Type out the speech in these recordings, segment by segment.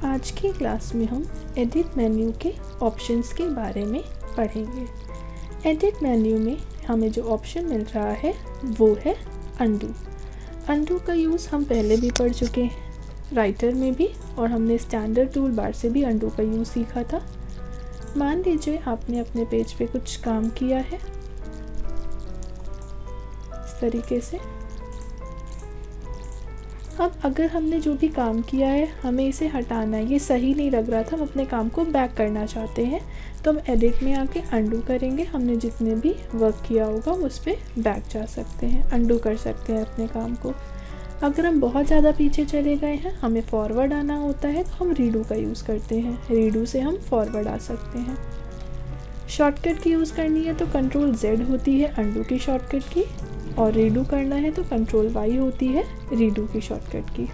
आज की क्लास में हम एडिट मेन्यू के ऑप्शंस के बारे में पढ़ेंगे। एडिट मेन्यू में हमें जो ऑप्शन मिल रहा है वो है अंडू। अंडू का यूज़ हम पहले भी पढ़ चुके हैं, राइटर में भी, और हमने स्टैंडर्ड टूल बार से भी अंडू का यूज़ सीखा था। मान लीजिए आपने अपने पेज पे कुछ काम किया है इस तरीके से। अब अगर हमने जो भी काम किया है हमें इसे हटाना है, ये सही नहीं लग रहा था, हम अपने काम को बैक करना चाहते हैं, तो हम एडिट में आके अंडू करेंगे। हमने जितने भी वर्क किया होगा उस पर बैक जा सकते हैं, अंडू कर सकते हैं अपने काम को। अगर हम बहुत ज़्यादा पीछे चले गए हैं, हमें फॉरवर्ड आना होता है, तो हम रीडू का यूज़ करते हैं। रीडू से हम फॉरवर्ड आ सकते हैं। शॉर्टकट की यूज़ करनी है तो कंट्रोल Z होती है अंडू की शॉर्टकट की, और रीडू करना है तो कंट्रोल Y होती है रीडू की शॉर्टकट की।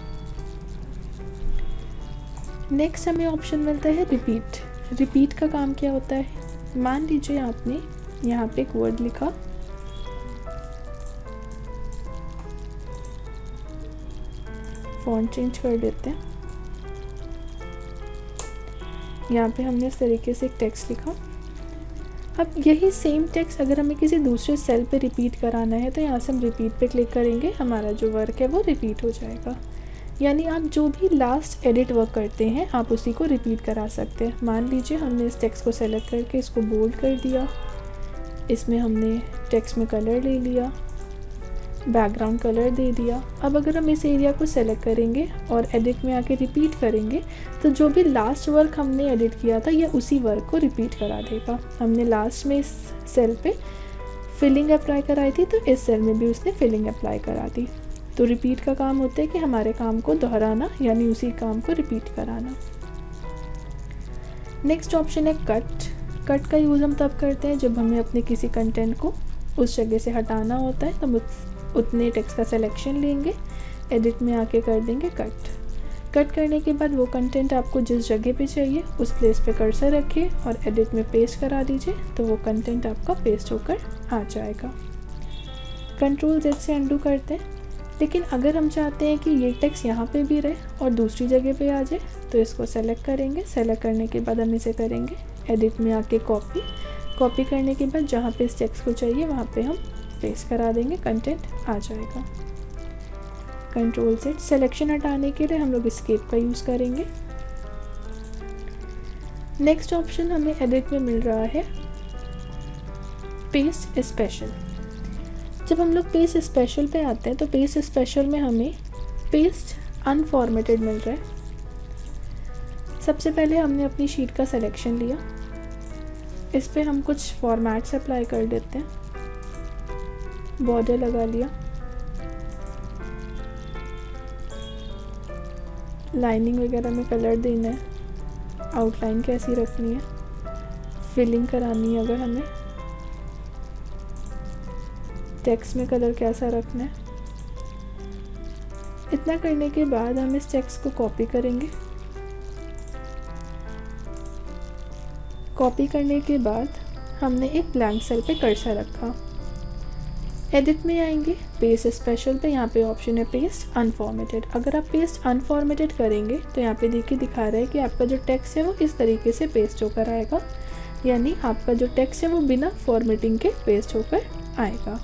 नेक्स्ट हमें ऑप्शन मिलता है रिपीट। रिपीट का काम क्या होता है? मान लीजिए आपने यहाँ पे एक वर्ड लिखा, फॉन्ट चेंज कर देते हैं। यहाँ पे हमने इस तरीके से एक टेक्स्ट लिखा। अब यही सेम टेक्स्ट अगर हमें किसी दूसरे सेल पे रिपीट कराना है तो यहाँ से हम रिपीट पे क्लिक करेंगे, हमारा जो वर्क है वो रिपीट हो जाएगा। यानी आप जो भी लास्ट एडिट वर्क करते हैं आप उसी को रिपीट करा सकते हैं। मान लीजिए हमने इस टेक्स्ट को सेलेक्ट करके इसको बोल्ड कर दिया, इसमें हमने टेक्स्ट में कलर ले लिया, बैकग्राउंड कलर दे दिया। अब अगर हम इस एरिया को सेलेक्ट करेंगे और एडिट में आके रिपीट करेंगे तो जो भी लास्ट वर्क हमने एडिट किया था यह उसी वर्क को रिपीट करा देगा। हमने लास्ट में इस सेल पे फिलिंग अप्लाई कराई थी तो इस सेल में भी उसने फिलिंग अप्लाई करा दी। तो रिपीट का काम होता है कि हमारे काम को दोहराना, यानी उसी काम को रिपीट कराना। नेक्स्ट ऑप्शन है कट। कट का यूज़ हम तब करते हैं जब हमें अपने किसी कंटेंट को उस जगह से हटाना होता है, तो उतने टेक्स्ट का सिलेक्शन लेंगे, एडिट में आके कर देंगे कट। कट करने के बाद वो कंटेंट आपको जिस जगह पे चाहिए उस प्लेस पे कर्सर रखिए और एडिट में पेस्ट करा दीजिए, तो वो कंटेंट आपका पेस्ट होकर आ जाएगा। कंट्रोल Z से अंडू करते हैं। लेकिन अगर हम चाहते हैं कि ये टेक्स्ट यहाँ पे भी रहे और दूसरी जगह पे आ जाए तो इसको सेलेक्ट करेंगे। सेलेक्ट करने के बाद हम इसे करेंगे एडिट में आके कॉपी। कॉपी करने के बाद जहाँ पे इस टेक्स्ट को चाहिए वहाँ पे हम पेस्ट करा देंगे, कंटेंट आ जाएगा। Control Z। सिलेक्शन हटाने के लिए हम लोग एस्केप का यूज़ करेंगे। नेक्स्ट ऑप्शन हमें एडिट में मिल रहा है पेस्ट स्पेशल। जब हम लोग पेस्ट स्पेशल पे आते हैं तो पेस्ट स्पेशल में हमें पेस्ट अनफॉर्मेटेड मिल रहा है। सबसे पहले हमने अपनी शीट का सिलेक्शन लिया, इस पे हम कुछ फॉर्मेट्स अप्लाई कर देते हैं, बॉर्डर लगा लिया, लाइनिंग वगैरह में कलर देना है, आउटलाइन कैसी रखनी है, फिलिंग करानी है, अगर हमें टेक्स्ट में कलर कैसा रखना है। इतना करने के बाद हम इस टेक्स्ट को कॉपी करेंगे। कॉपी करने के बाद हमने एक ब्लैंक सेल पे कर्सर रखा। एडिट में आएंगे पेस्ट स्पेशल पे, यहाँ पे ऑप्शन है पेस्ट अनफॉर्मेटेड। अगर आप पेस्ट अनफॉर्मेटेड करेंगे तो यहाँ पे देखिए दिखा रहा है कि आपका जो टेक्स्ट है वो इस तरीके से पेस्ट होकर आएगा, यानी आपका जो टेक्स्ट है वो बिना फॉर्मेटिंग के पेस्ट होकर आएगा।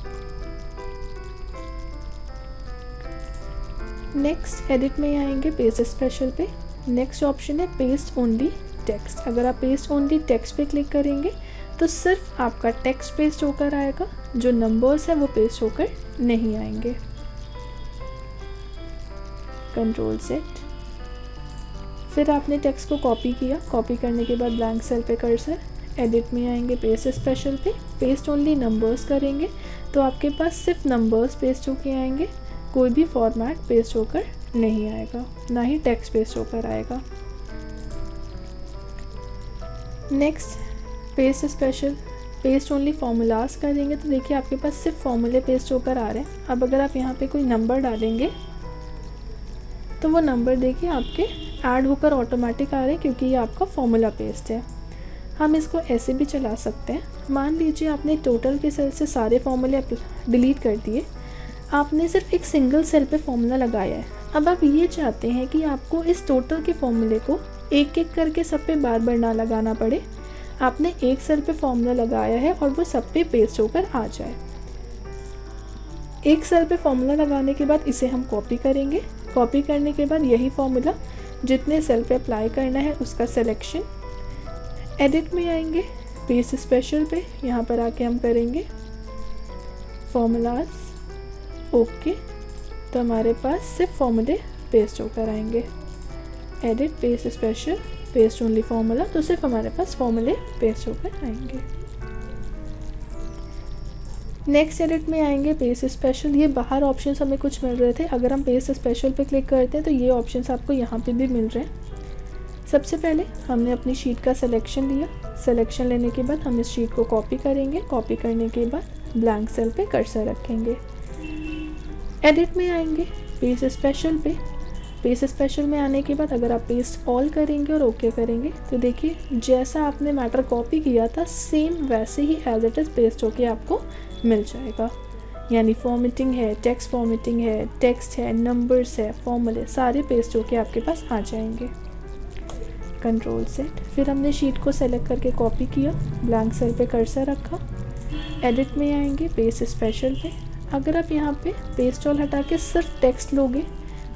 नेक्स्ट एडिट में आएंगे पेस्ट स्पेशल पे। नेक्स्ट ऑप्शन है पेस्ट ओनली टेक्स्ट। अगर आप पेस्ट ओनली टेक्स्ट पे क्लिक करेंगे तो सिर्फ आपका टेक्स्ट पेस्ट होकर आएगा, जो नंबर्स है वो पेस्ट होकर नहीं आएंगे। Control Z। फिर आपने टेक्स्ट को कॉपी किया, कॉपी करने के बाद ब्लैंक सेल पे कर्सर, एडिट में आएंगे पेस्ट स्पेशल पे, पेस्ट ओनली नंबर्स करेंगे तो आपके पास सिर्फ नंबर्स पेस्ट होकर आएंगे, कोई भी फॉर्मेट पेस्ट होकर नहीं आएगा, ना ही टेक्स्ट पेस्ट होकर आएगा। Next paste special, paste only formulas करेंगे तो देखिए आपके पास सिर्फ फॉर्मूले पेस्ट होकर आ रहे हैं। अब अगर आप यहाँ पे कोई नंबर डालेंगे तो वो नंबर देखिए आपके ऐड होकर ऑटोमेटिक आ रहे हैं, क्योंकि ये आपका फॉर्मूला पेस्ट है। हम इसको ऐसे भी चला सकते हैं। मान लीजिए आपने टोटल के सेल से सारे फॉर्मूले डिलीट कर दिए, आपने सिर्फ एक सिंगल सेल पे फॉर्मूला लगाया है। अब आप ये चाहते हैं कि आपको इस टोटल के फॉर्मूले को एक एक करके सब पे बार बार ना लगाना पड़े, आपने एक सेल पे फॉर्मूला लगाया है और वो सब पे पेस्ट होकर आ जाए। एक सेल पे फॉर्मूला लगाने के बाद इसे हम कॉपी करेंगे। कॉपी करने के बाद यही फॉर्मूला जितने सेल पे अप्लाई करना है उसका सिलेक्शन। एडिट में आएंगे, पेस्ट स्पेशल पे, यहाँ पर आके हम करेंगे फॉर्मूलाज, ओके। तो हमारे पास सिर्फ फॉर्मूले पेस्ट होकर आएंगे। Edit, paste special, paste only formula, तो सिर्फ हमारे पास फॉर्मूले पेस्ट होकर आएंगे। नेक्स्ट एडिट में आएंगे पेस्ट स्पेशल। ये बाहर ऑप्शंस हमें कुछ मिल रहे थे, अगर हम पेस्ट स्पेशल पे क्लिक करते हैं तो ये ऑप्शंस आपको यहाँ पे भी मिल रहे हैं। सबसे पहले हमने अपनी शीट का सिलेक्शन लिया। सिलेक्शन लेने के बाद हम इस शीट को कॉपी करेंगे। कॉपी करने के बाद ब्लैंक सेल पे कर्सर रखेंगे। एडिट में आएंगे, पेस्ट स्पेशल पे। पेस्ट स्पेशल में आने के बाद अगर आप पेस्ट ऑल करेंगे और ओके करेंगे तो देखिए जैसा आपने मैटर कॉपी किया था सेम वैसे ही एज इट इज़ पेस्ट होके आपको मिल जाएगा। यानी फॉर्मेटिंग है, टेक्स्ट फॉर्मेटिंग है, टेक्स्ट है, नंबर्स है, फॉर्मूले सारे पेस्ट होके आपके पास आ जाएंगे। कंट्रोल सेट, फिर हमने शीट को सेलेक्ट करके कॉपी किया, ब्लैंक सेल पे कर्सर रखा। एडिट में आएंगे, पेस्ट स्पेशल पे। अगर आप यहाँ पे पेस्ट ऑल हटा के सिर्फ टेक्स्ट लोगे,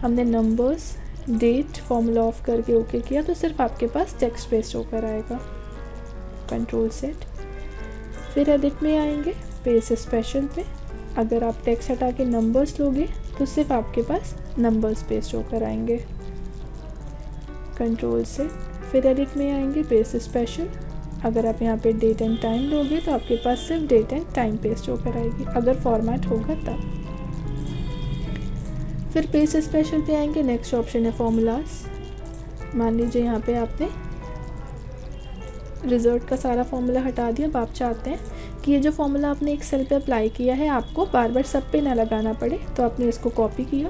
हमने नंबर्स, डेट, फॉर्मूला ऑफ करके ओके किया तो सिर्फ आपके पास टेक्स्ट पेस्ट होकर आएगा। कंट्रोल सेट, फिर एडिट में आएंगे, पेस्ट स्पेशल पे। अगर आप टेक्स्ट हटा के नंबर्स लोगे तो सिर्फ आपके पास नंबर्स पेस्ट होकर आएंगे। कंट्रोल से फिर एडिट में आएंगे, पेस्ट स्पेशल। अगर आप यहाँ पे डेट एंड टाइम लोगे तो आपके पास सिर्फ डेट एंड टाइम पेस्ट होकर आएगी, अगर फॉर्मेट होगा तब। फिर पेस्ट स्पेशल पे आएंगे, नेक्स्ट ऑप्शन है फॉर्मूलाज। मान लीजिए यहाँ पे आपने रिजल्ट का सारा फॉर्मूला हटा दिया। अब आप चाहते हैं कि ये जो फॉर्मूला आपने एक सेल पे अप्लाई किया है आपको बार बार सब पे ना लगाना पड़े, तो आपने इसको कॉपी किया।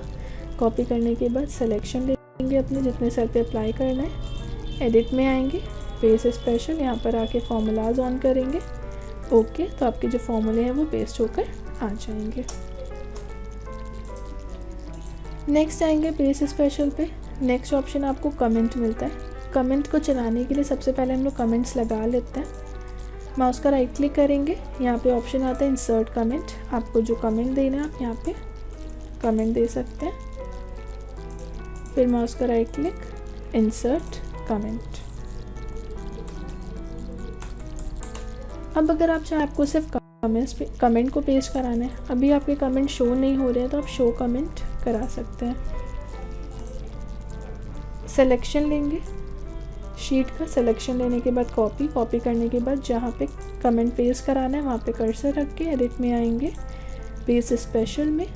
कॉपी करने के बाद सिलेक्शन लेंगे अपने जितने सेल पे अप्लाई करना है। एडिट में आएंगे, पेस्ट स्पेशल, यहाँ पर आके फॉर्मूलाज ऑन करेंगे, ओके। तो आपके जो फॉर्मूले हैं वो पेस्ट होकर आ जाएंगे। नेक्स्ट आएंगे पेस्ट स्पेशल पे। नेक्स्ट ऑप्शन आपको कमेंट मिलता है। कमेंट को चलाने के लिए सबसे पहले हम लोग कमेंट्स लगा लेते हैं। माउस का राइट क्लिक करेंगे, यहाँ पे ऑप्शन आता है इंसर्ट कमेंट। आपको जो कमेंट देना है आप यहाँ पे कमेंट दे सकते हैं। फिर माउस का राइट क्लिक, इंसर्ट कमेंट। अब अगर आप चाहे आपको सिर्फ कमेंट को पेस्ट कराना है, अभी आपके कमेंट शो नहीं हो रहे हैं तो आप शो कमेंट करा सकते हैं। सिलेक्शन लेंगे, शीट का सिलेक्शन लेने के बाद कॉपी करने के बाद जहाँ पे कमेंट पेस्ट कराना है वहाँ पे कर्सर रख के एडिट में आएंगे, पेस्ट स्पेशल में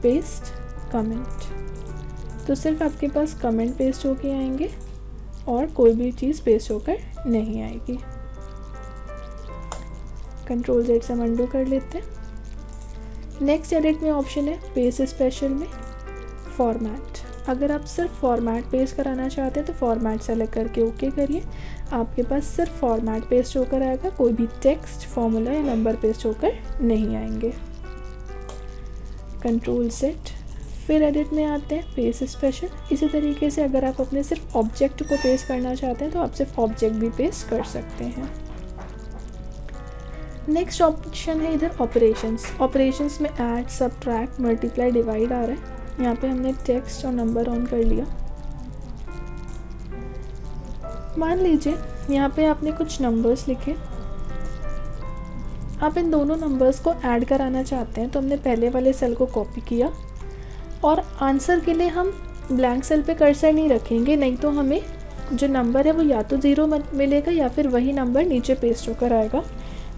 पेस्ट कमेंट। तो सिर्फ आपके पास कमेंट पेस्ट होके आएंगे और कोई भी चीज़ पेस्ट होकर नहीं आएगी। कंट्रोल Z से अनडू कर लेते हैं। नेक्स्ट एडिट में ऑप्शन है पेस्ट स्पेशल में फॉर्मेट। अगर आप सिर्फ फॉर्मेट पेस्ट कराना चाहते हैं तो फॉर्मेट सेलेक्ट करके ओके करिए। आपके पास सिर्फ फॉर्मेट पेस्ट होकर आएगा, कोई भी टेक्स्ट, फॉर्मूला या नंबर पेस्ट होकर नहीं आएंगे। कंट्रोल सेट, फिर एडिट में आते हैं पेस्ट स्पेशल। इसी तरीके से अगर आप अपने सिर्फ ऑब्जेक्ट को पेस्ट करना चाहते हैं तो आप सिर्फ ऑब्जेक्ट भी पेस्ट कर सकते हैं। नेक्स्ट ऑप्शन है इधर ऑपरेशंस। ऑपरेशंस में ऐड, सबट्रैक्ट, मल्टीप्लाई, डिवाइड आ रहा है। यहाँ पे हमने टेक्स्ट और नंबर ऑन कर लिया। मान लीजिए यहाँ पे आपने कुछ नंबर्स लिखे, आप इन दोनों नंबर्स को ऐड कराना चाहते हैं तो हमने पहले वाले सेल को कॉपी किया और आंसर के लिए हम ब्लैंक सेल पे कर्सर नहीं रखेंगे, नहीं तो हमें जो नंबर है वो या तो 0 मिलेगा या फिर वही नंबर नीचे पेस्ट होकर आएगा।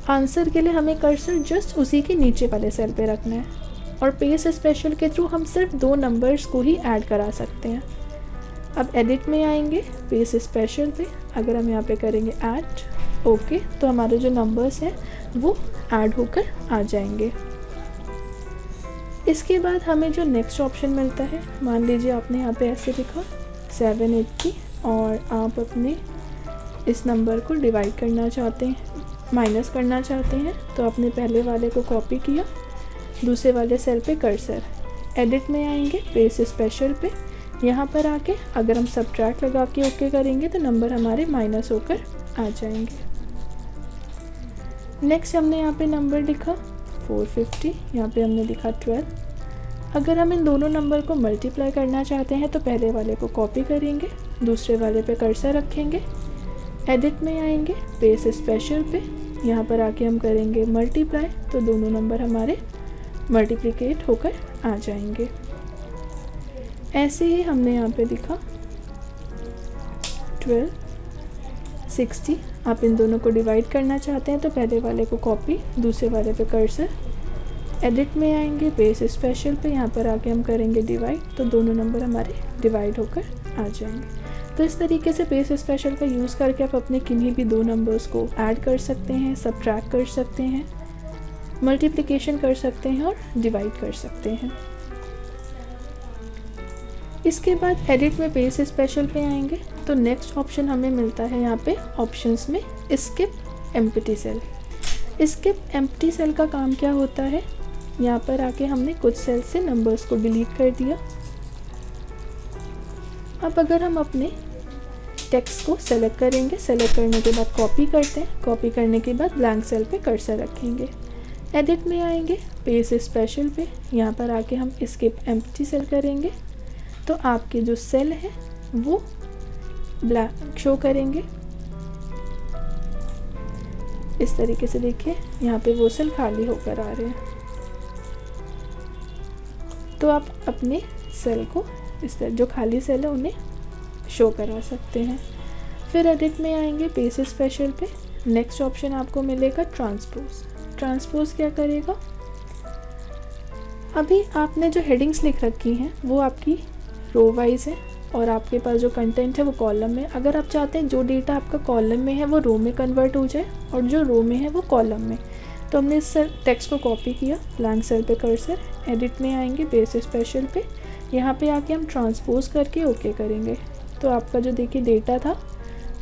आंसर के लिए हमें कर्सर जस्ट उसी के नीचे वाले सेल पे रखना है और पेस्ट स्पेशल के थ्रू हम सिर्फ 2 नंबर्स को ही ऐड करा सकते हैं। अब एडिट में आएंगे, पेस्ट स्पेशल पे। अगर हम यहाँ पे करेंगे ऐड, ओके, तो हमारे जो नंबर्स हैं वो ऐड होकर आ जाएंगे। इसके बाद हमें जो नेक्स्ट ऑप्शन मिलता है, मान लीजिए आपने यहाँ पे ऐसे लिखा 780 और आप अपने इस नंबर को डिवाइड करना चाहते हैं, माइनस करना चाहते हैं, तो आपने पहले वाले को कॉपी किया, दूसरे वाले सेल पे कर्सर, एडिट में आएंगे, पेस्ट स्पेशल पे। यहाँ पर आके अगर हम सब्ट्रैक्ट लगा के ओके करेंगे तो नंबर हमारे माइनस होकर आ जाएंगे। नेक्स्ट हमने यहाँ पे नंबर लिखा 450, यहाँ पे हमने लिखा 12। अगर हम इन दोनों नंबर को मल्टीप्लाई करना चाहते हैं तो पहले वाले को कॉपी करेंगे, दूसरे वाले पे कर्सर रखेंगे, एडिट में आएंगे, पेस्ट स्पेशल पे, यहाँ पर आके हम करेंगे मल्टीप्लाई, तो दोनों नंबर हमारे मल्टीप्लिकेट होकर आ जाएंगे। ऐसे ही हमने यहाँ पे लिखा 12, 60। आप इन दोनों को डिवाइड करना चाहते हैं तो पहले वाले को कॉपी, दूसरे वाले पे कर्सर, एडिट में आएंगे, पेस्ट स्पेशल पे, यहाँ पर आके हम करेंगे डिवाइड, तो दोनों नंबर हमारे डिवाइड होकर आ जाएंगे। तो इस तरीके से पेस्ट स्पेशल का यूज़ करके आप अपने किन्हीं भी दो नंबर्स को ऐड कर सकते हैं, सब्ट्रैक्ट कर सकते हैं, मल्टीप्लिकेशन कर सकते हैं और डिवाइड कर सकते हैं। इसके बाद एडिट में पेस्ट स्पेशल पे आएंगे तो नेक्स्ट ऑप्शन हमें मिलता है यहाँ पे ऑप्शंस में skip empty cell. Skip empty cell का काम क्या होता है, यहाँ पर आके हमने कुछ सेल से नंबर्स को डिलीट कर दिया। अब अगर हम अपने टेक्स्ट को सेलेक्ट करेंगे, सेलेक्ट करने के बाद कॉपी करते हैं, कॉपी करने के बाद ब्लैंक सेल पे कर्सर रखेंगे, एडिट में आएंगे, पेस्ट स्पेशल पे, यहाँ पर आके हम स्किप एम्प्टी सेल करेंगे तो आपके जो सेल है वो ब्लैंक शो करेंगे। इस तरीके से देखिए यहाँ पे वो सेल खाली होकर आ रहे हैं। तो आप अपने सेल को इस तरह जो खाली सेल है उन्हें शो करा सकते हैं। फिर एडिट में आएंगे, पेस्ट स्पेशल पे, नेक्स्ट ऑप्शन आपको मिलेगा ट्रांसपोज। ट्रांसपोज क्या करेगा, अभी आपने जो हेडिंग्स लिख रखी हैं वो आपकी रो वाइज है और आपके पास जो कंटेंट है वो कॉलम में। अगर आप चाहते हैं जो डेटा आपका कॉलम में है वो रो में कन्वर्ट हो जाए और जो रो में है वो कॉलम में, तो हमने इस टेक्स्ट को कॉपी किया, ब्लैंक सेल पे कर्सर, एडिट में आएंगे, पेस्ट स्पेशल पे, यहाँ पे आके हम ट्रांसपोज करके ओके करेंगे तो आपका जो देखिए डेटा था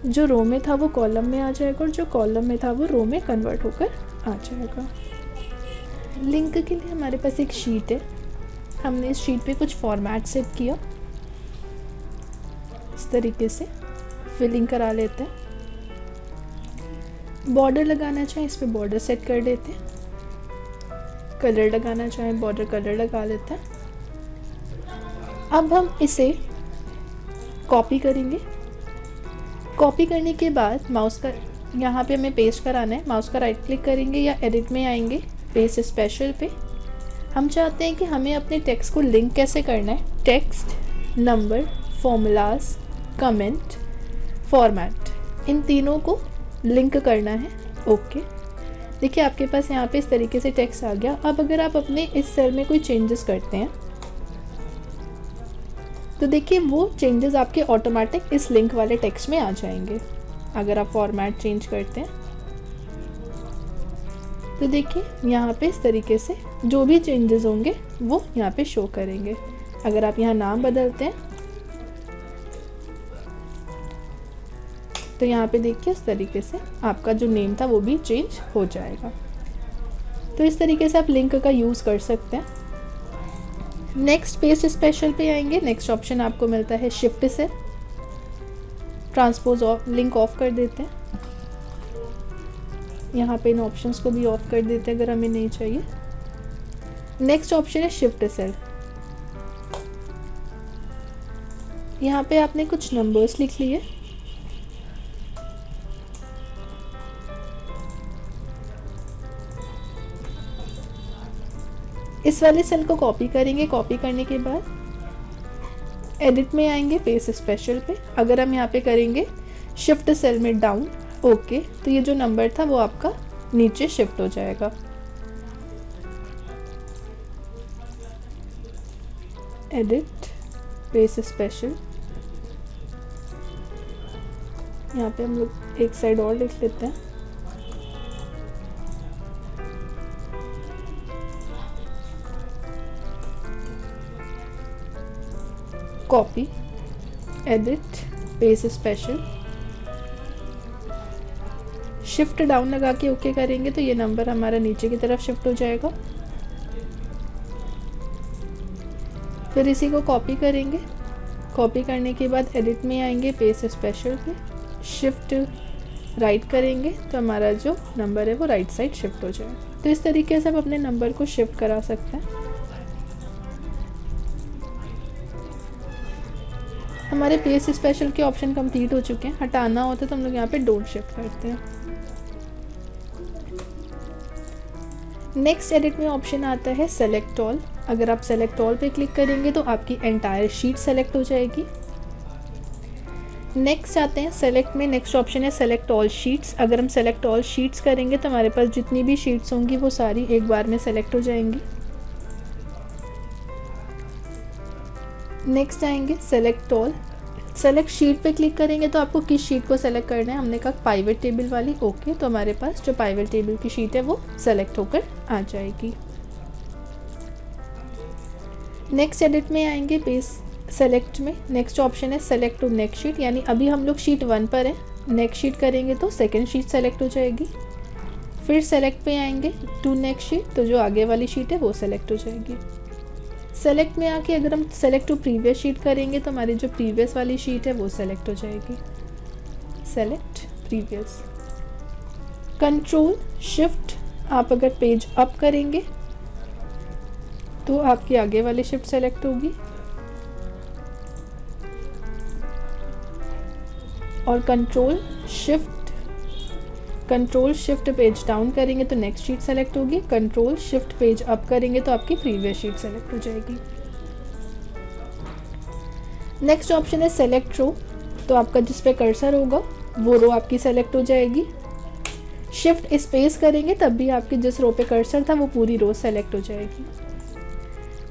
जो रो में था वो कॉलम में आ जाएगा और जो कॉलम में था वो रो में कन्वर्ट होकर आ जाएगा। लिंक के लिए हमारे पास एक शीट है, हमने इस शीट पे कुछ फॉर्मेट सेट किया, इस तरीके से फिलिंग करा लेते हैं। बॉर्डर लगाना चाहें इस पे बॉर्डर सेट कर देते हैं, कलर लगाना चाहें बॉर्डर कलर लगा लेते हैं। अब हम इसे कॉपी करेंगे, कॉपी करने के बाद माउस का यहाँ पे हमें पेस्ट कराना है, माउस का राइट क्लिक करेंगे या एडिट में आएंगे, पेस्ट स्पेशल पे। हम चाहते हैं कि हमें अपने टेक्स्ट को लिंक कैसे करना है, text, number, formulas, comment, format, इन तीनों को लिंक करना है। ओके, देखिए आपके पास यहाँ पे इस तरीके से टेक्स्ट आ गया। अब अगर आप अपने इस सेल में कोई चेंजेस करते हैं तो देखिए वो चेंजेस आपके ऑटोमेटिक इस लिंक वाले टेक्स्ट में आ जाएंगे। अगर आप फॉर्मेट चेंज करते हैं तो देखिए यहाँ पे इस तरीके से जो भी चेंजेस होंगे वो यहाँ पे शो करेंगे। अगर आप यहाँ नाम बदलते हैं तो यहाँ पे देखिए इस तरीके से आपका जो नेम था वो भी चेंज हो जाएगा। तो इस तरीके से आप लिंक का यूज़ कर सकते हैं। नेक्स्ट पेस्ट स्पेशल पे आएंगे, नेक्स्ट ऑप्शन आपको मिलता है शिफ्ट से, ट्रांसपोज ऑफ, लिंक ऑफ कर देते हैं। यहाँ पे इन ऑप्शंस को भी ऑफ कर देते हैं अगर हमें नहीं चाहिए। नेक्स्ट ऑप्शन है शिफ्ट सेल। यहाँ पे आपने कुछ नंबर्स लिख लिए, इस वाले सेल को कॉपी करेंगे, कॉपी करने के बाद एडिट में आएंगे, पेस्ट स्पेशल पे। अगर हम यहाँ पे करेंगे शिफ्ट सेल में डाउन, ओके, तो ये जो नंबर था वो आपका नीचे शिफ्ट हो जाएगा। एडिट, पेस्ट स्पेशल, यहाँ पे हम लोग एक साइड और लिख लेते हैं, copy, edit, paste special, shift down लगा के ओके करेंगे तो ये नंबर हमारा नीचे की तरफ शिफ्ट हो जाएगा। फिर इसी को कॉपी करेंगे, कॉपी करने के बाद एडिट में आएंगे, पेस्ट स्पेशल पे शिफ्ट राइट करेंगे तो हमारा जो नंबर है वो राइट साइड शिफ्ट हो जाए। तो इस तरीके से आप अपने नंबर को शिफ्ट करा सकते हैं। हमारे पेस्ट स्पेशल के ऑप्शन कंप्लीट हो चुके हैं। हटाना होता है तो हम लोग यहाँ पे डोंट शिफ्ट करते हैं। नेक्स्ट एडिट में ऑप्शन आता है सेलेक्ट ऑल। अगर आप सेलेक्ट ऑल पे क्लिक करेंगे तो आपकी एंटायर शीट सेलेक्ट हो जाएगी। नेक्स्ट आते हैं सेलेक्ट में, नेक्स्ट ऑप्शन है सेलेक्ट ऑल शीट्स। अगर हम सेलेक्ट ऑल शीट्स करेंगे तो हमारे पास जितनी भी शीट्स होंगी वो सारी एक बार में सेलेक्ट हो जाएंगी। नेक्स्ट आएंगे सेलेक्ट ऑल। सेलेक्ट शीट पे क्लिक करेंगे तो आपको किस शीट को सेलेक्ट करना है, हमने कहा पाइवट टेबल वाली। ओके, तो हमारे पास जो पाइवट टेबल की शीट है वो सेलेक्ट होकर आ जाएगी। नेक्स्ट एडिट में आएंगे पेज सेलेक्ट में, नेक्स्ट ऑप्शन है सेलेक्ट टू नेक्स्ट शीट, यानी अभी हम लोग शीट 1 पर हैं, नेक्स्ट शीट करेंगे तो सेकंड शीट सेलेक्ट हो जाएगी। फिर सेलेक्ट पे आएंगे टू नेक्स्ट शीट, तो जो आगे वाली शीट है वो सेलेक्ट हो जाएगी। सेलेक्ट में आके अगर हम सेलेक्ट टू प्रीवियस शीट करेंगे तो हमारी जो प्रीवियस वाली शीट है वो सेलेक्ट हो जाएगी। Select previous. कंट्रोल शिफ्ट, आप अगर पेज अप करेंगे तो आपकी आगे वाली शिफ्ट सेलेक्ट होगी, और कंट्रोल शिफ्ट पेज डाउन करेंगे तो नेक्स्ट शीट सेलेक्ट होगी। कंट्रोल शिफ्ट पेज अप करेंगे तो आपकी प्रीवियस शीट सेलेक्ट हो जाएगी। नेक्स्ट ऑप्शन है सेलेक्ट रो, तो आपका जिस पे कर्सर होगा वो रो आपकी सेलेक्ट हो जाएगी। शिफ्ट स्पेस करेंगे तब भी आपकी जिस रो पे कर्सर था वो पूरी रो सेलेक्ट हो जाएगी।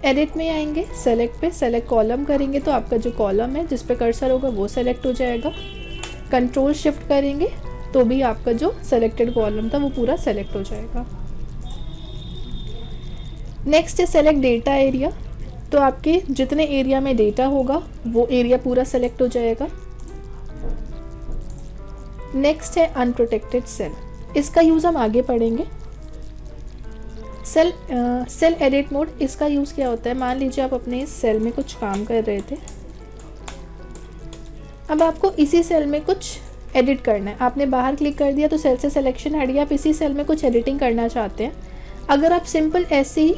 एडिट में आएंगे सेलेक्ट पे, सेलेक्ट कॉलम करेंगे तो आपका जो कॉलम है जिस पे कर्सर होगा वो सेलेक्ट हो जाएगा। कंट्रोल शिफ्ट करेंगे तो भी आपका जो सेलेक्टेड कॉलम था वो पूरा सेलेक्ट हो जाएगा। नेक्स्ट है सेलेक्ट डेटा एरिया, तो आपके जितने एरिया में डेटा होगा वो एरिया पूरा सेलेक्ट हो जाएगा। नेक्स्ट है अनप्रोटेक्टेड सेल, इसका यूज़ हम आगे पढ़ेंगे। सेल एडिट मोड, इसका यूज़ क्या होता है, मान लीजिए आप अपने इस सेल में कुछ काम कर रहे थे, अब आपको इसी सेल में कुछ एडिट करना है। आपने बाहर क्लिक कर दिया तो सेल से सिलेक्शन हट गया, आप इसी सेल में कुछ एडिटिंग करना चाहते हैं। अगर आप सिंपल ऐसे ही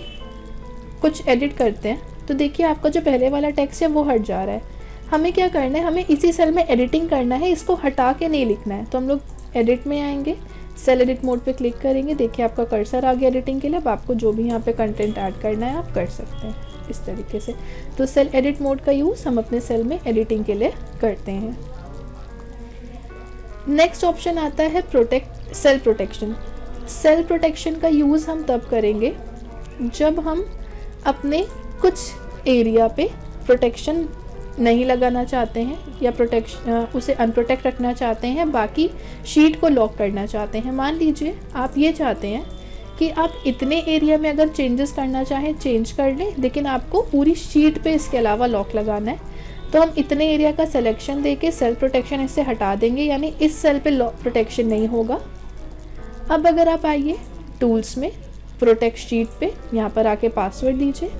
कुछ एडिट करते हैं तो देखिए आपका जो पहले वाला टेक्स्ट है वो हट जा रहा है। हमें क्या करना है, हमें इसी सेल में एडिटिंग करना है, इसको हटा के नहीं लिखना है। तो हम लोग एडिट में आएंगे, सेल एडिट मोड पे क्लिक करेंगे, देखिए आपका कर्सर आ गया एडिटिंग के लिए। अब आपको जो भी यहाँ पे कंटेंट ऐड करना है आप कर सकते हैं इस तरीके से। तो सेल एडिट मोड का यूज़ हम अपने सेल में एडिटिंग के लिए करते हैं। नेक्स्ट ऑप्शन आता है protect cell protection. Cell protection का यूज़ हम तब करेंगे जब हम अपने कुछ एरिया पे प्रोटेक्शन नहीं लगाना चाहते हैं या प्रोटेक्शन उसे अनप्रोटेक्ट रखना चाहते हैं, बाकी शीट को लॉक करना चाहते हैं। मान लीजिए आप ये चाहते हैं कि आप इतने एरिया में अगर चेंजेस करना चाहें चेंज कर लें, लेकिन आपको पूरी शीट पे इसके अलावा लॉक लगाना है, तो हम इतने एरिया का सिलेक्शन देके सेल प्रोटेक्शन इससे हटा देंगे, यानी इस सेल पे लॉक प्रोटेक्शन नहीं होगा। अब अगर आप आइए टूल्स में प्रोटेक्ट शीट पे, यहाँ पर आके पासवर्ड दीजिए,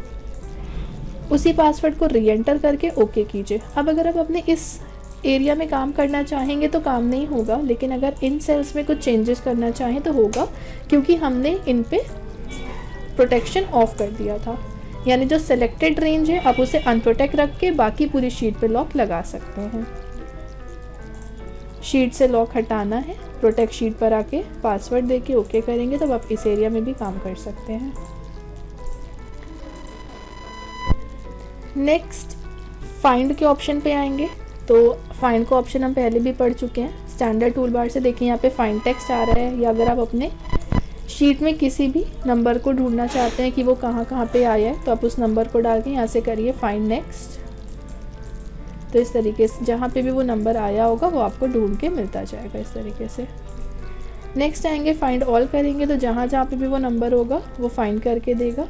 उसी पासवर्ड को री एंटर करके ओके कीजिए। अब अगर आप अपने इस एरिया में काम करना चाहेंगे तो काम नहीं होगा, लेकिन अगर इन सेल्स में कुछ चेंजेस करना चाहें तो होगा, क्योंकि हमने इन पे प्रोटेक्शन ऑफ कर दिया था। यानी जो सेलेक्टेड रेंज है आप उसे अनप्रोटेक्ट रख के बाकी पूरी शीट पे लॉक लगा सकते हैं। शीट से लॉक हटाना है, प्रोटेक्ट शीट पर आके पासवर्ड देके ओके करेंगे तब आप इस एरिया में भी काम कर सकते हैं। नेक्स्ट फाइंड के ऑप्शन पे आएंगे, तो फाइंड का ऑप्शन हम पहले भी पढ़ चुके हैं। स्टैंडर्ड टूल बार से देखिए यहाँ पे फाइंड टेक्स्ट आ रहा है, या अगर आप अपने शीट में किसी भी नंबर को ढूंढना चाहते हैं कि वो कहाँ कहाँ पे आया है तो आप उस नंबर को डाल के यहाँ से करिए फाइंड नेक्स्ट। तो इस तरीके से जहाँ पे भी वो नंबर आया होगा वो आपको ढूंढ के मिलता जाएगा इस तरीके से। नेक्स्ट आएंगे फाइंड ऑल करेंगे, तो जहाँ जहाँ पे भी वो नंबर होगा वो फाइंड करके देगा।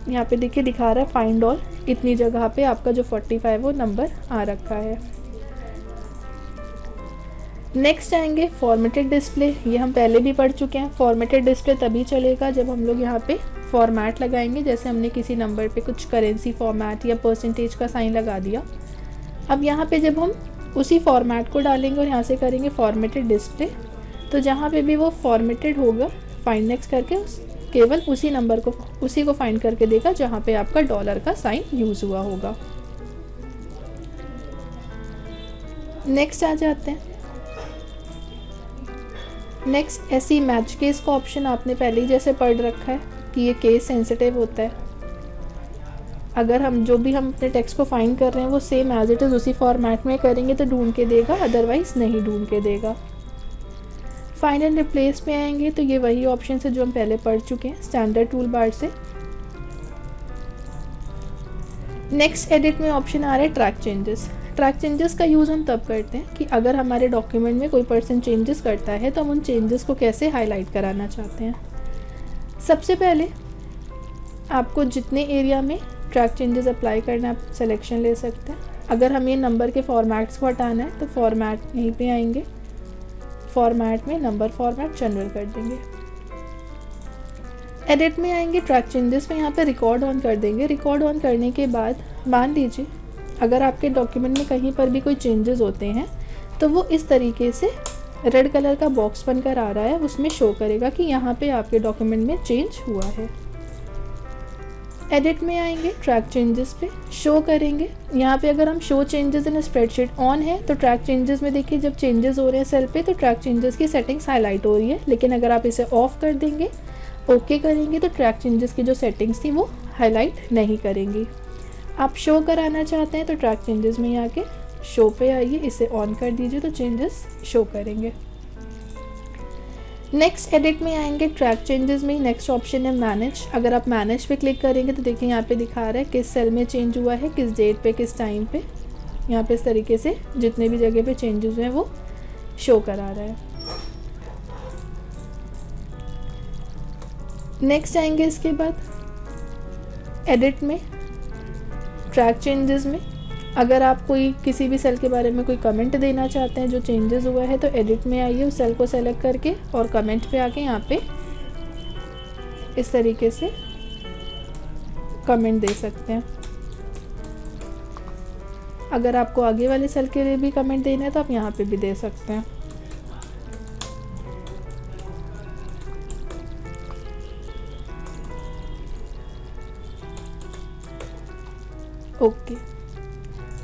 यहाँ पे देखिए दिखा रहा है फाइंड ऑल, इतनी जगह पे आपका जो 45 वो नंबर आ रखा है। नेक्स्ट आएंगे फॉर्मेटेड डिस्प्ले, ये हम पहले भी पढ़ चुके हैं। फॉर्मेटेड डिस्प्ले तभी चलेगा जब हम लोग यहाँ पे फॉर्मेट लगाएंगे, जैसे हमने किसी नंबर पे कुछ करेंसी फॉर्मेट या परसेंटेज का साइन लगा दिया। अब यहाँ पे जब हम उसी फॉर्मेट को डालेंगे और यहाँ से करेंगे फॉर्मेटेड डिस्प्ले, तो जहाँ पे भी वो फॉर्मेटेड होगा फाइंड नेक्स्ट करके केवल उसी नंबर को, उसी को फाइंड करके देगा जहाँ पे आपका डॉलर का साइन यूज़ हुआ होगा। नेक्स्ट आ जाते हैं। नेक्स्ट ऐसी मैच केस का ऑप्शन आपने पहले ही जैसे पढ़ रखा है कि ये केस सेंसिटिव होता है। अगर हम जो भी हम अपने टेक्स्ट को फाइंड कर रहे हैं वो सेम एज इट इज़ उसी फॉर्मेट में करेंगे तो ढूंढ के देगा, अदरवाइज़ नहीं ढूंढ के देगा। फाइंड एंड रिप्लेस में आएंगे तो ये वही ऑप्शन है जो हम पहले पढ़ चुके हैं स्टैंडर्ड टूल बार से। नेक्स्ट एडिट में ऑप्शन आ रहा है ट्रैक चेंजेस। ट्रैक चेंजेस का यूज़ हम तब करते हैं कि अगर हमारे डॉक्यूमेंट में कोई पर्सन चेंजेस करता है तो हम उन चेंजेस को कैसे हाईलाइट कराना चाहते हैं। सबसे पहले आपको जितने एरिया में ट्रैक चेंजेस अप्लाई करना है आप सिलेक्शन ले सकते हैं। अगर हमें नंबर के फॉर्मेट्स को हटाना है तो फॉर्मेट यहीं पे आएंगे, फॉर्मेट में नंबर फॉर्मेट जनरल कर देंगे। एडिट में आएंगे, ट्रैक चेंजेस में यहाँ पे रिकॉर्ड ऑन कर देंगे। रिकॉर्ड ऑन करने के बाद मान लीजिए अगर आपके डॉक्यूमेंट में कहीं पर भी कोई चेंजेस होते हैं तो वो इस तरीके से रेड कलर का बॉक्स बनकर आ रहा है, उसमें शो करेगा कि यहाँ पे आपके डॉक्यूमेंट में चेंज हुआ है। एडिट में आएंगे, ट्रैक चेंजेस पे शो करेंगे। यहाँ पे अगर हम show changes in spreadsheet on है तो ट्रैक चेंजेस में देखिए जब चेंजेस हो रहे हैं सेल पे तो ट्रैक चेंजेस की सेटिंग्स हाईलाइट हो रही है, लेकिन अगर आप इसे ऑफ कर देंगे, ओके करेंगे तो ट्रैक चेंजेस की जो सेटिंग्स थी वो हाईलाइट नहीं करेंगी। आप शो कराना चाहते हैं तो ट्रैक चेंजेस में आके शो पे आइए, इसे ऑन कर दीजिए तो चेंजेस शो करेंगे। नेक्स्ट एडिट में आएंगे, ट्रैक चेंजेस में नेक्स्ट ऑप्शन है मैनेज। अगर आप मैनेज पे क्लिक करेंगे तो देखिए यहाँ पे दिखा रहा है किस सेल में चेंज हुआ है, किस डेट पे, किस टाइम पे। यहाँ पे इस तरीके से जितने भी जगह पे चेंजेस हुए हैं वो शो करा रहा है। नेक्स्ट आएंगे इसके बाद एडिट में, ट्रैक चेंजेस में अगर आप कोई किसी भी सेल के बारे में कोई कमेंट देना चाहते हैं जो चेंजेस हुआ है तो एडिट में आइए, उस सेल को सेलेक्ट करके और कमेंट पे आके यहाँ पे इस तरीके से कमेंट दे सकते हैं। अगर आपको आगे वाले सेल के लिए भी कमेंट देना है तो आप यहाँ पे भी दे सकते हैं। ओके,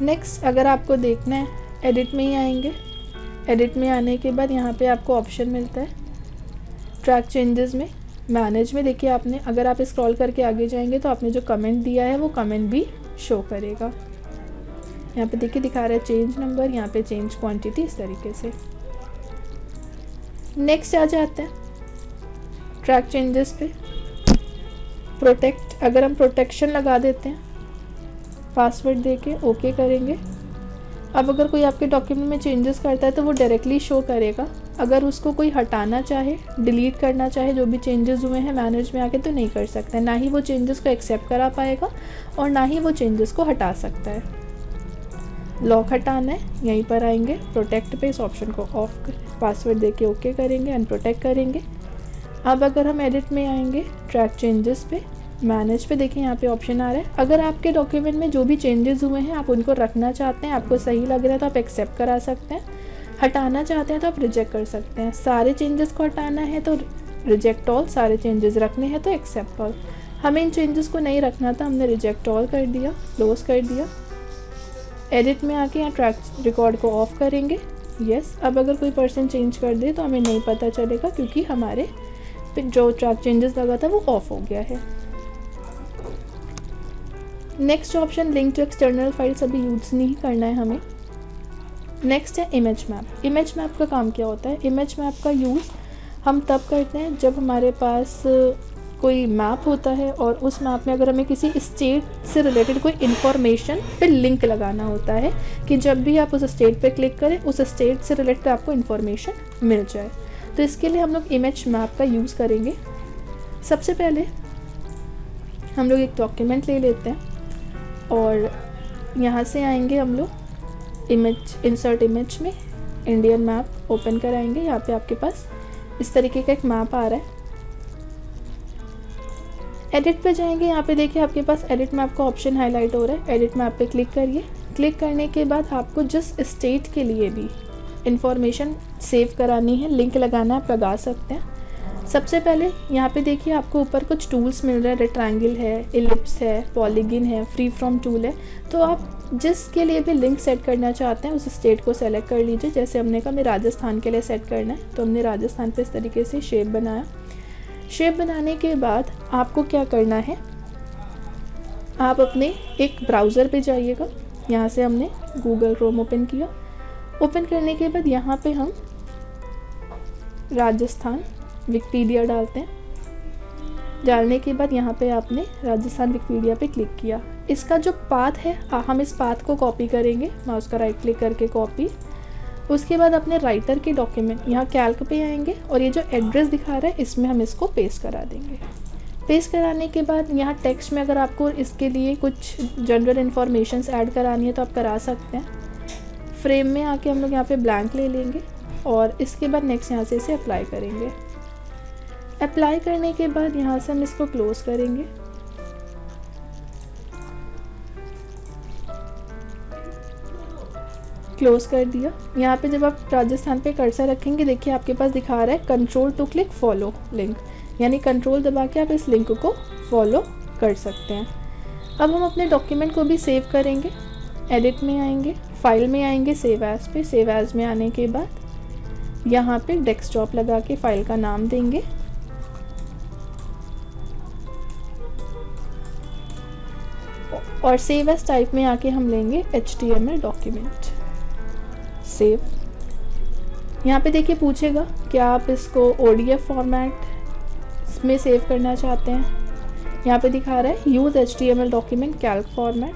नेक्स्ट अगर आपको देखना है एडिट में ही आएंगे। एडिट में आने के बाद यहाँ पे आपको ऑप्शन मिलता है ट्रैक चेंजेस में, मैनेज में। देखिए आपने अगर आप स्क्रॉल करके आगे जाएंगे तो आपने जो कमेंट दिया है वो कमेंट भी शो करेगा। यहाँ पे देखिए दिखा रहा है चेंज नंबर, यहाँ पे चेंज क्वांटिटी, इस तरीके से। नेक्स्ट आ जाते हैं ट्रैक चेंजेस पे प्रोटेक्ट। अगर हम प्रोटेक्शन लगा देते हैं पासवर्ड देके ओके करेंगे। अब अगर कोई आपके डॉक्यूमेंट में चेंजेस करता है तो वो डायरेक्टली शो करेगा। अगर उसको कोई हटाना चाहे, डिलीट करना चाहे जो भी चेंजेस हुए हैं मैनेज में आके तो नहीं कर सकता है, ना ही वो चेंजेस को एक्सेप्ट करा पाएगा और ना ही वो चेंजेस को हटा सकता है। लॉक हटाना है, यहीं पर आएंगे प्रोटेक्ट पे, इस ऑप्शन को ऑफ कर पासवर्ड देके ओके करेंगे, अनप्रोटेक्ट करेंगे। अब अगर हम एडिट में आएंगे, ट्रैक चेंजेस पे, मैनेज पे, देखिए यहाँ पे ऑप्शन आ रहा है अगर आपके डॉक्यूमेंट में जो भी चेंजेस हुए हैं आप उनको रखना चाहते हैं, आपको सही लग रहा है तो आप एक्सेप्ट करा सकते हैं, हटाना चाहते हैं तो आप रिजेक्ट कर सकते हैं। सारे चेंजेस को हटाना है तो रिजेक्ट ऑल, सारे चेंजेस रखने हैं तो एक्सेप्ट ऑल। हमें इन चेंजेस को नहीं रखना था, हमने रिजेक्ट ऑल कर दिया, क्लोज कर दिया। एडिट में आके यहाँ ट्रैक रिकॉर्ड को ऑफ करेंगे, यस। अब अगर कोई पर्सन चेंज कर दे तो हमें नहीं पता चलेगा क्योंकि हमारे जो ट्रैक चेंजेस लगा था वो ऑफ हो गया है। Next option link to external files अभी यूज़ नहीं करना है हमें। नेक्स्ट है इमेज मैप। इमेज मैप का काम क्या होता है? इमेज मैप का यूज़ हम तब करते हैं जब हमारे पास कोई मैप होता है और उस मैप में अगर हमें किसी स्टेट से रिलेटेड कोई इन्फॉर्मेशन पे लिंक लगाना होता है कि जब भी आप उस स्टेट पे क्लिक करें उस स्टेट से रिलेटेड आपको इन्फॉर्मेशन मिल जाए। तो इसके लिए हम लोग इमेज मैप का यूज़ करेंगे। सबसे पहले हम लोग एक डॉक्यूमेंट ले लेते हैं और यहाँ से आएंगे हम लोग इमेज, इंसर्ट इमेज में इंडियन मैप ओपन कराएंगे। यहाँ पे आपके पास इस तरीके का एक मैप आ रहा है। एडिट पे जाएंगे, यहाँ पे देखिए आपके पास एडिट मैप का ऑप्शन हाईलाइट हो रहा है। एडिट मैप पे क्लिक करिए। क्लिक करने के बाद आपको जिस स्टेट के लिए भी इंफॉर्मेशन सेव करानी है, लिंक लगाना है, आप लगा सकते हैं। सबसे पहले यहाँ पे देखिए आपको ऊपर कुछ टूल्स मिल रहे हैं, रेक्टेंगल है, इलिप्स है, पॉलीगन है, फ्री फ्रॉम टूल है। तो आप जिसके लिए भी लिंक सेट करना चाहते हैं उस स्टेट को सेलेक्ट कर लीजिए। जैसे हमने कहा हमें राजस्थान के लिए सेट करना है, तो हमने राजस्थान पे इस तरीके से शेप बनाया। शेप बनाने के बाद आपको क्या करना है, आप अपने एक ब्राउज़र पे जाइएगा। यहाँ से हमने गूगल क्रोम ओपन किया। ओपन करने के बाद यहाँ पे हम राजस्थान विकिपीडिया डालते हैं। डालने के बाद यहाँ पे आपने राजस्थान विकिपीडिया पे क्लिक किया। इसका जो पाथ है हम इस पाथ को कॉपी करेंगे, माउस का राइट क्लिक करके कॉपी। उसके बाद अपने राइटर के डॉक्यूमेंट यहाँ कैल्क पे आएंगे और ये जो एड्रेस दिखा रहा है इसमें हम इसको पेस्ट करा देंगे। पेस्ट कराने के बाद यहाँ टेक्स्ट में अगर आपको इसके लिए कुछ जनरल इन्फॉर्मेशंस ऐड करानी है तो आप करा सकते हैं। फ्रेम में आके हम लोग यहाँ पे ब्लैंक ले लेंगे और इसके बाद नेक्स्ट यहाँ से इसे अप्लाई करेंगे। अप्लाई करने के बाद यहाँ से हम इसको क्लोज़ करेंगे। क्लोज़ कर दिया। यहाँ पे जब आप राजस्थान पे कर्सर रखेंगे, देखिए आपके पास दिखा रहा है control to click follow link, यानी कंट्रोल दबा के आप इस लिंक को फॉलो कर सकते हैं। अब हम अपने डॉक्यूमेंट को भी सेव करेंगे। एडिट में आएंगे, फाइल में आएंगे, सेव एज़ पे। सेव एज़ में आने के बाद यहाँ पे डेस्कटॉप लगा के फाइल का नाम देंगे और सेव एज टाइप में आके हम लेंगे HTML डॉक्यूमेंट। सेव। यहाँ पे देखिए पूछेगा क्या आप इसको ODF फॉर्मेट में सेव करना चाहते हैं। यहाँ पे दिखा रहा है use HTML document Calc format.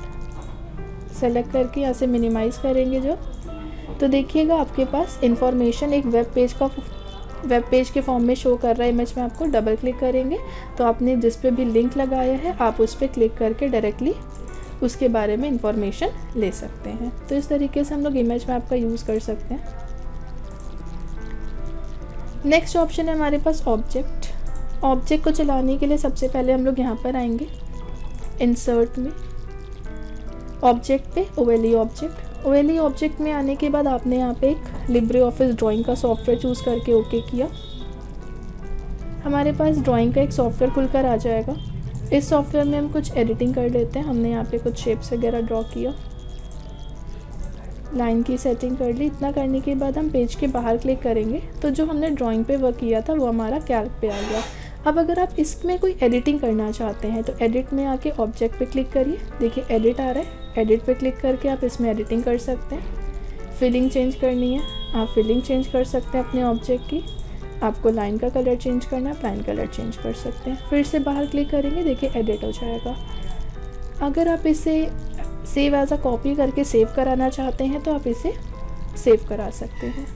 Select करके यहाँ से मिनिमाइज़ करेंगे जो, तो देखिएगा आपके पास इंफॉर्मेशन एक वेब पेज के फॉर्म में शो कर रहा है। इमेज में आपको डबल क्लिक करेंगे तो आपने जिस पे भी लिंक लगाया है आप उस पर क्लिक करके डायरेक्टली उसके बारे में इंफॉर्मेशन ले सकते हैं। तो इस तरीके से हम लोग इमेज मैप का यूज़ कर सकते हैं। नेक्स्ट ऑप्शन है हमारे पास ऑब्जेक्ट। ऑब्जेक्ट को चलाने के लिए सबसे पहले हम लोग यहाँ पर आएंगे इंसर्ट में, ऑब्जेक्ट पे OLE ऑब्जेक्ट। OLE ऑब्जेक्ट में आने के बाद आपने यहाँ पे एक लिब्रे ऑफिस ड्राइंग का सॉफ्टवेयर चूज़ करके ओके किया। हमारे पास ड्राइंग का एक सॉफ्टवेयर खुलकर आ जाएगा। इस सॉफ्टवेयर में हम कुछ एडिटिंग कर लेते हैं। हमने यहाँ पे कुछ शेप्स वगैरह ड्रॉ किया, लाइन की सेटिंग कर ली। इतना करने के बाद हम पेज के बाहर क्लिक करेंगे तो जो हमने ड्राइंग पे वर्क किया था वो हमारा कैल्क पे आ गया। अब अगर आप इसमें कोई एडिटिंग करना चाहते हैं तो एडिट में आके ऑब्जेक्ट पे क्लिक करिए। देखिए एडिट आ रहा है, एडिट पे क्लिक करके आप इसमें एडिटिंग कर सकते हैं। फिलिंग चेंज करनी है आप फिलिंग चेंज कर सकते हैं अपने ऑब्जेक्ट की। आपको लाइन का कलर चेंज करना है, लाइन कलर चेंज कर सकते हैं। फिर से बाहर क्लिक करेंगे, देखिए एडिट हो जाएगा। अगर आप इसे सेव एज अ कॉपी करके सेव कराना चाहते हैं तो आप इसे सेव करा सकते हैं।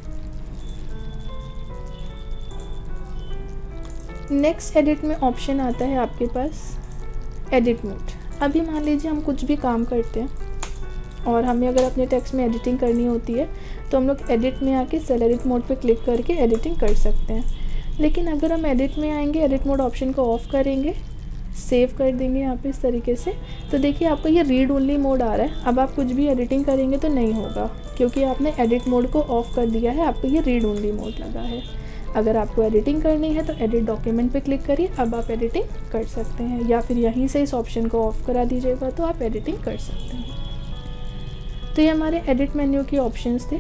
नेक्स्ट एडिट में ऑप्शन आता है आपके पास एडिट मोड। अभी मान लीजिए हम कुछ भी काम करते हैं और हमें अगर अपने टेक्स्ट में एडिटिंग करनी होती है तो हम लोग एडिट में आके सेल एडिट मोड पे क्लिक करके एडिटिंग कर सकते हैं। लेकिन अगर हम एडिट में आएंगे, एडिट मोड ऑप्शन को ऑफ़ करेंगे, सेव कर देंगे यहाँ पे इस तरीके से, तो देखिए आपका ये रीड ओनली मोड आ रहा है। अब आप कुछ भी एडिटिंग करेंगे तो नहीं होगा क्योंकि आपने एडिट मोड को ऑफ़ कर दिया है, आपको ये रीड ओनली मोड लगा है। अगर आपको एडिटिंग करनी है तो एडिट डॉक्यूमेंट पे क्लिक करिए, अब आप एडिटिंग कर सकते हैं, या फिर यहीं से इस ऑप्शन को ऑफ़ करा दीजिएगा तो आप एडिटिंग कर सकते हैं। तो ये हमारे एडिट मेन्यू के ऑप्शंस थे।